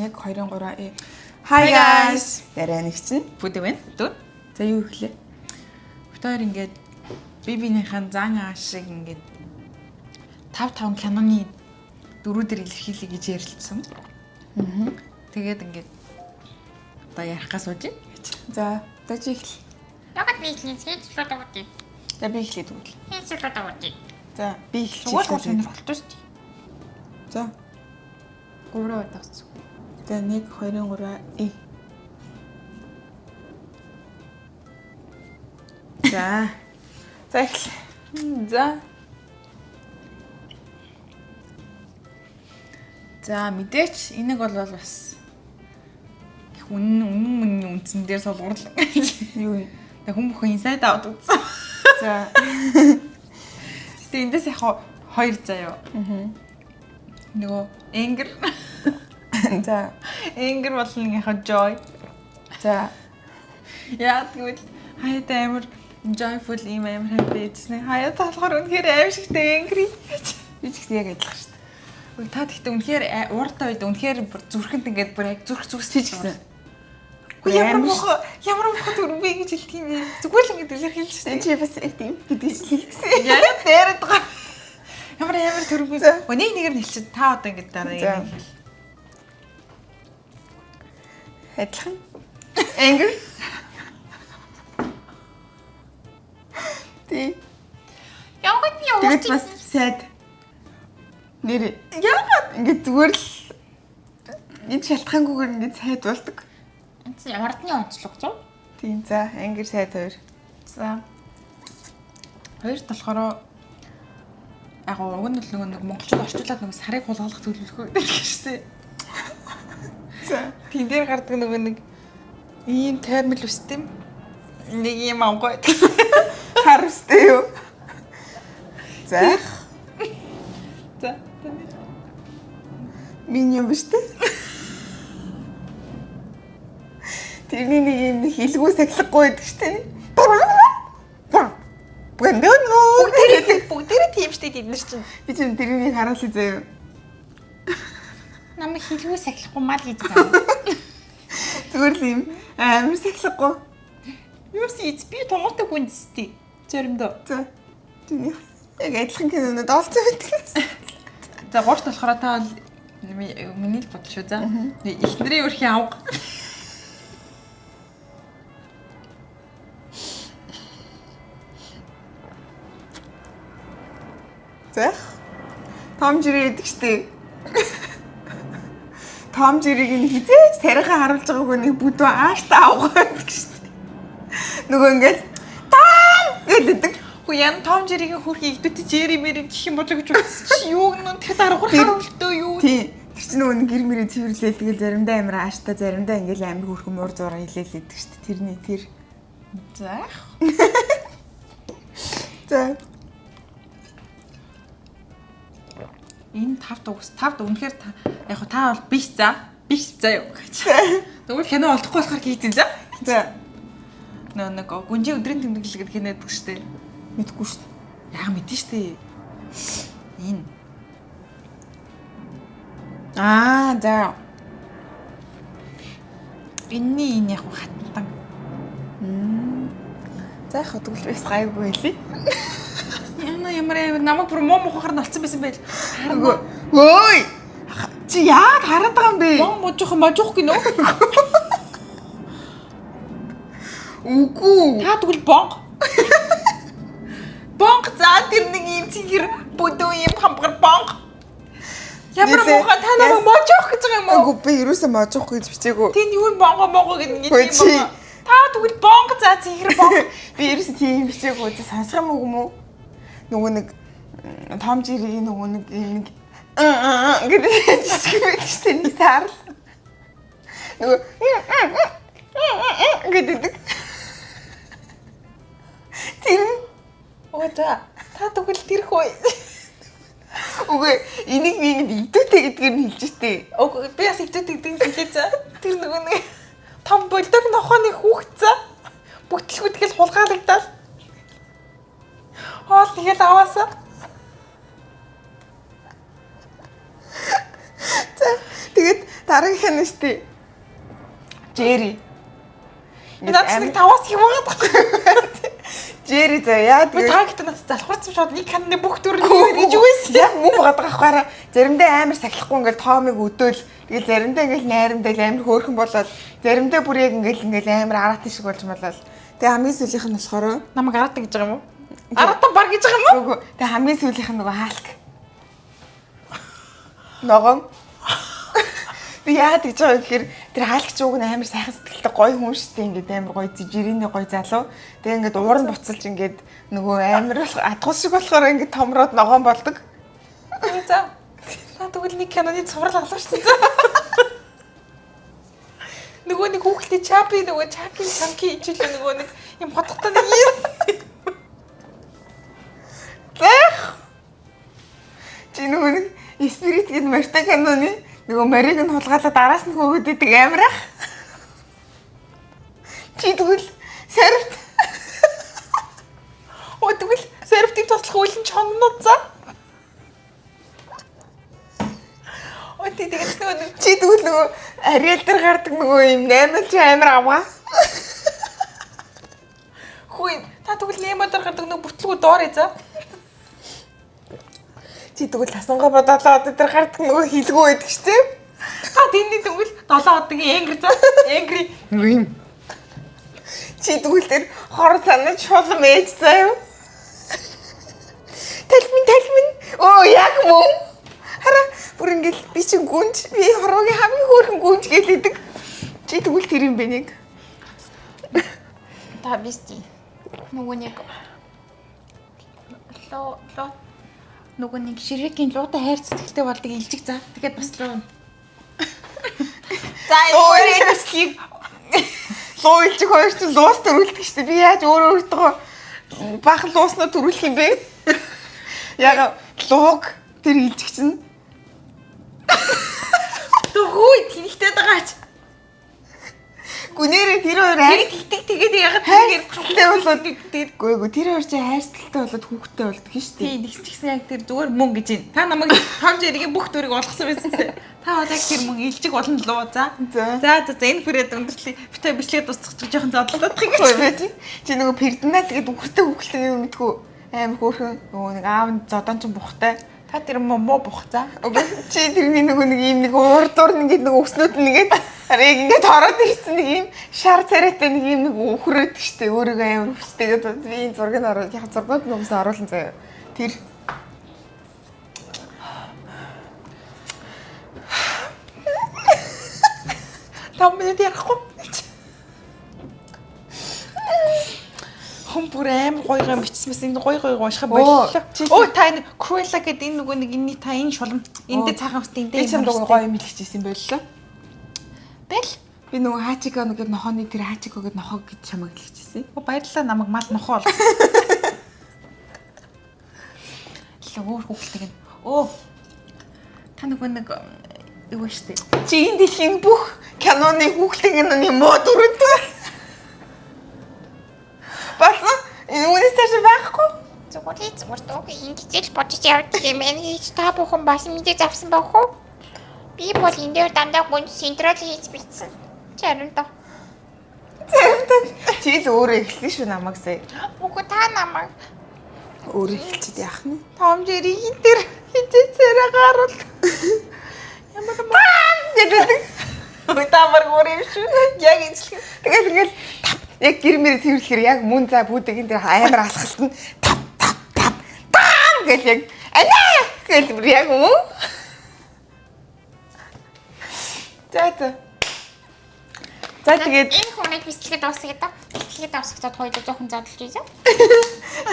1 2 3 э. Hi guys. Яриа нэг чинь Бүдэ байна. Дүү. за юу ихлээ? Битээр ингээд бибинийхэн зан аашиг ингээд 5 киноны дөрүүдэр илэрхийлье гэж ярилцсан. Тэгээд ингээд одоо ярихгаа сууж байна. За, даж ихл. Ягаад би ихлээ цэцлээд авдаг. За би ихлээд үгэл. Цэцлээд авдаг. За, би ихлээ. Зүгээр сонирхолтой шүү дээ. За. 3 удаас. За 1 2 3 э. За. За ихл. За. За мэдээч энийг бол бас их үнэн үндсэн дээр сулгуурлаа. Юу вэ? Тэг хүн бүхэн инсайд авд үзсэн. За. Тэг эндээс яг 2 заяа. Нөгөө anger. За. Anger болон яг joy. За. Яа тэгвэл хаяа амар joyful юм амар happy гэсэн. Хаяа болохоор үнэхээр аимшигтэй angry. Би ч гэсэн яг адилхан шүү дээ. Үгүй та тэгтээ үнэхээр ууртай үед үнэхээр зүрхэнд ингээд бүр яг зүрх зүсэж гэсэн. Ямар мохоо төрвэ гэж хэлдэг юм бэ? Зүгээр л ингэж илэрхийлж штэ. Чи бас их тийм гэдэг чинь хэлсэн. Яа дээрэд байгаа. Ямар төрвэ. Нэг нь хэлчих. Та одоо ингэж дараа юм хэл. Адилхан. Anger. Тий. Ягаад би Тэгээд уурч бас sad. Нэр Яагаад ингээд зүгээр л энэ шалтгаангүйгээр ингээд сайд болдог. ямардны онцлог зов. Тийм за, anger сайд 2. За. Хоёрт болохоор яг уг нь л нэг монголчууд орчуулад нэг сарыг хулгайлах төлөвлөгөө гэдэг штеп. За. Тэн дээр гардаг нэг ийм таймл үстэм. Нэг юм авгой. Хар үстэй юу? За. За. Миний юм биш үү? Тэрний нэг юм хилгүү сахилахгүй байдаг шүү дээ. Бүгдээрээ тийм штэ тэднэр чинь. Би ч тэрнийг харуулъя заяа. Намайг хэлгүй сахилахгүй мал гэж байна. Зүгээр л юм амар сахилахгүй. Юус ийц би томоотой хүнстэй. Зоримдоо. За. Тэрний яг адилхан кинонод олцсон байдаг. За гуурт болохоор та бол миний л бодол шүү за. Эхнэрийн өрхийн авга. За. Том жирээ гэдэг штеп. Том жирийг нь хизээ сарайхан харуулж байгаагүй нэг бүдүү ааштай авгаа гэдэг штеп. Нөгөө ингээд том гэдэг. Хөө ян том жиригийн хөрхи игдүүт жири мэри гэх юм болоо гэж үзсэн чи юу нөө тэр дараагаар харуултаа юу. Тийм. Тэр чинь нөгөө гэр мөрөө цэвэрлээл тэгэл заримдаа амар ааштай заримдаа ингээл амар хөрхөн муур зураа хилээлээдэг штеп. Тэрний тэр. За. За. Энэ 5 үнэхээр яг та бол биш за. Биш заа юу гэж. Тэгвэл кино олдохгүй болохоор хийцэн за. За. Нэг гүнжи өдрийн тэмдэглэл гэдэг кино байдаг штэ. Мэдгүй штеп. Яа мэдэн штэ. Энэ. За. Энэний энэ яг хатан. За яг тэгвэл бас гайгүй хэлий. Ямар намайг бүр муу мухаар нь олцсон байсан байл. Үгүй. Ой! Чи яагаад хараад байгаа юм бэ? Мажуух гинөө. Үгүй. Та тэгвэл бонг. Бонг за тэр нэг юм цэгэр бүдүү юм хамгар бонг. Ямар муухай та намайг мажуух гэж байгаа юм уу? Үгүй би ерөөсөө мажуух гэж бичээгүй. Тэнд юу бонго гэдэг юм Хөөе, чи. байна. Та тэгвэл бонг за цэгэр бонг. Би ерөөсөө тийм бичээгүй. Сонсох юм уу? Нөгөө нэг том жирийн нөгөө нэг гэдэг жижиг байдаг шүү дээ. Нэг сар. Нөгөө гэдэг. Тэр Оо за та тэгвэл тэр хөө. үгүй энийг би идүүтэй гэдгээр нь хэлж штэ. Оо би бас идүүтэй гэдэг хэлээ за. Тэр нөгөө нэг том бульдог нохооны хүүхэд за. Бүтлгүүтгэл хулгаалагдаад. Хоол тэгэл аваасаа. За тэгээд та Дараагийнх нь штэ. Jerry. Надад нэг 5-аас их байгаа байхгүй. Jerry за яа Би тэгээ таагт надад залхуурсан шууд нэг ханны бүх төрөнд хийж өгөөс. яг муу байгаа байхгүй. Заримдаа амар сахилахгүй ингээл тоомыг өдөөл. Тэгээ заримдаа ингээл найрамдал амар хөөрхөн болоод заримдаа бүр яг ингээл амар араат шиг болж болоод. Тэгээ хамгийн сүүлийнх нь болохоор Намайг араад гэж байгаа юм уу? Аратан баг гэж байгаа юм уу? үгүй. Тэгээ хамгийн сүүлийнх нь нөгөө хаалт. Ногоон. Би яагаад гэж байгаа гэхээр тэр хаалгач ууг нь амар сайхан сэтгэлтэй гоё хүн шүү дээ. Ингээд амар гоё жирийн гоё залуу. Тэгээ ингээд ууран буцалж ингээд нөгөө амар адгуул шиг болохоор ингээд томроод ногоон болдог. За. Та тэгвэл нэг киноны цуврал алуу шүү дээ. Нөгөө нэг хүүхдээ чапи нөгөө чаки чанки ичээлээ нөгөө нэг юм хотготой нэг юм. Зэх. Чи нөгөө нэг спирит гэдэг морьтой киноны нөгөө морийг нь хулгайлаад араас нь хөөгд идэг амар ах. Чи тэгвэл сарвт. Өө тэгвэл сервтив туслах үйлэн чонгнууд за. Өө тэгээд нөгөө Чи тэгвэл нөгөө ариал дээр гардаг нөгөө юм 8 чи амар аваа. хүй та тэгвэл нэмэдэр гардаг нөгөө бүтлгүү доорой за. Чи тэгвэл тасангаа бодоолоо одоо тэр гардаг нөгөө хилгүү байдаг ч тийм. Та тэндий тэгвэл 7 одгийн энгэр за. Энгри. Нөгөө юм. Чи тэгвэл тэр хор санаж шулам ээж заа юу? Талмин. Оо яг мөн. Хараа бүр ингээл би чи гүнж би хороогийн хамгийн хөөрхөн гүнж гэлээдэг. Чи тэгвэл тэр юм бэ нэг. Та бисти. Нөгөө нэг лоо нөгөө нэг ширээгийн луутай хайр цэцгэлтэй болдог илжиг за. Тэгээд бас луу. За Өөрөө нэслийг луйлж хоёр ч луус төрүүлдэг шүү дээ. Би яаж өөртөө бахан лууснаа төрүүлэх юм бэ? Яг лууг тэр илжих чинь хүй тэнхтэй байгаач. гүнээрээ тэр хоёр хайр Тэгээд ягаад хайртай болоод тэгээд тэр хоёр чи хайртай болоод хүүхдтэй болдог шүү дээ. тий нэгсчихсэн яг тэр зүгээр мөн гэж байна. Та намайг хамж ирэгийн бүх төрийг олгосон байсан те. Та бол яг тэр мөн илжиг болно лөө за. За энэ хүрээд өндөрлөе. Битээ бичлэгээ дуусчих чи жоохон задлаад их гэж байж. Чи нөгөө перднаа тэгээд хүүхдтэй юм мэдгүй амар хөөрхөн нөгөө нэг аав нь зодон ч бухтай. та тэр муу бух за. Чи тэрний нөгөө нэг юм нэг уурдуур ингээд нэг өснүүд нэгээд яг ингээд ороод ирсэн нэг юм шар царайтай нэг юм нэг өхрөөд штэ өөрийгөө амар хүчтэйгээд би энэ зургийг ороод яг зургууд нүгсээ оруулсан заяа. Тэр Там минут ярихгүй. Хүн бүр амар гоё бичсмээс энэ гоё уушхаа боллоо. Оо та энэ Cruella гэдэг энэ нөгөө нэг энэ та энэ шулам энд дээр цаахан устын би чамд гоё юм хэлчихсэн байлаа. Бэл Би нөгөө хаачиг гэдэг нохооны тэр хаачиг гэдэг нохоо гэж чамаг хэлчихсэн. оо баярлалаа намайг мал нохоо ол. Өөр хүүхдтэй гэн. Оо та нөгөө нэг юу штэ. Чи энэ дэлхийн бүх киноны хүүхдийн киноны мод өрөөд. Басан үүнээс цааш байхгүй. Зүгээр тог ингэж бодож явдаг юм ээ. Хийж та бүхэн бас мэдээ завсан байх уу? Би бол энэ дээр дандаа гүн синдрол хийж бичсэн. Чаринта. Чи л өөрөө эхэлсэн шүү намайг сая. Үгүй та намайг Өөрөө хэлчихэд яах нь? Том Жеригийн дээр хизээцээрээ гаруул. Ямар маа гэдэг. Тамар гөр юм шүү. Яг ингэх. Тэгэл ингээл яг гэрмээр тэрвэрлэхээр яг мөн за бүдэг энэ дээр амар алхалтна. Тап гэл яг анаа гэл бүр яг мөн. За тэгээд энэ хүнийг бэлтгэхэд дуусгая. Бэлтгэхэд дуусгахад хоёул жоохон задлж ийсэн.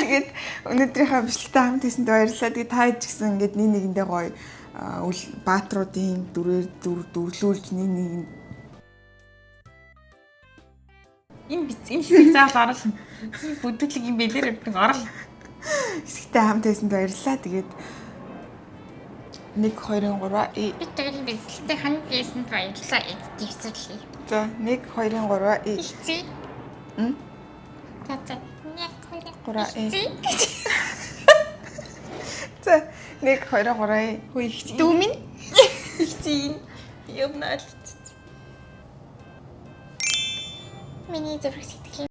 тэгээд өнөөдрийнхээ бичлэгтээ хамт хийсэнд баярлалаа. Тэгээд та ч гэсэн ингээд нэг нэгэндээ гоё баатруудын дүрээр дүрлүүлж нэг Энэ хэсэг заавал оруулна. Бүдүүлэг юм бэлэр нэг орол. хэсэгтээ хамт хийсэнд баярлалаа. Тэгээд 1 2 3 Би тэгэл бэлтгэхдээ ханд хийсэнд баярлалаа. Эцэрлээ. За 1 2 3 Ихцээ. За. 3 За 1 2 3 Хөө их Дүүмин. их зин. Юмнаа л. Миний зураг сэтгэл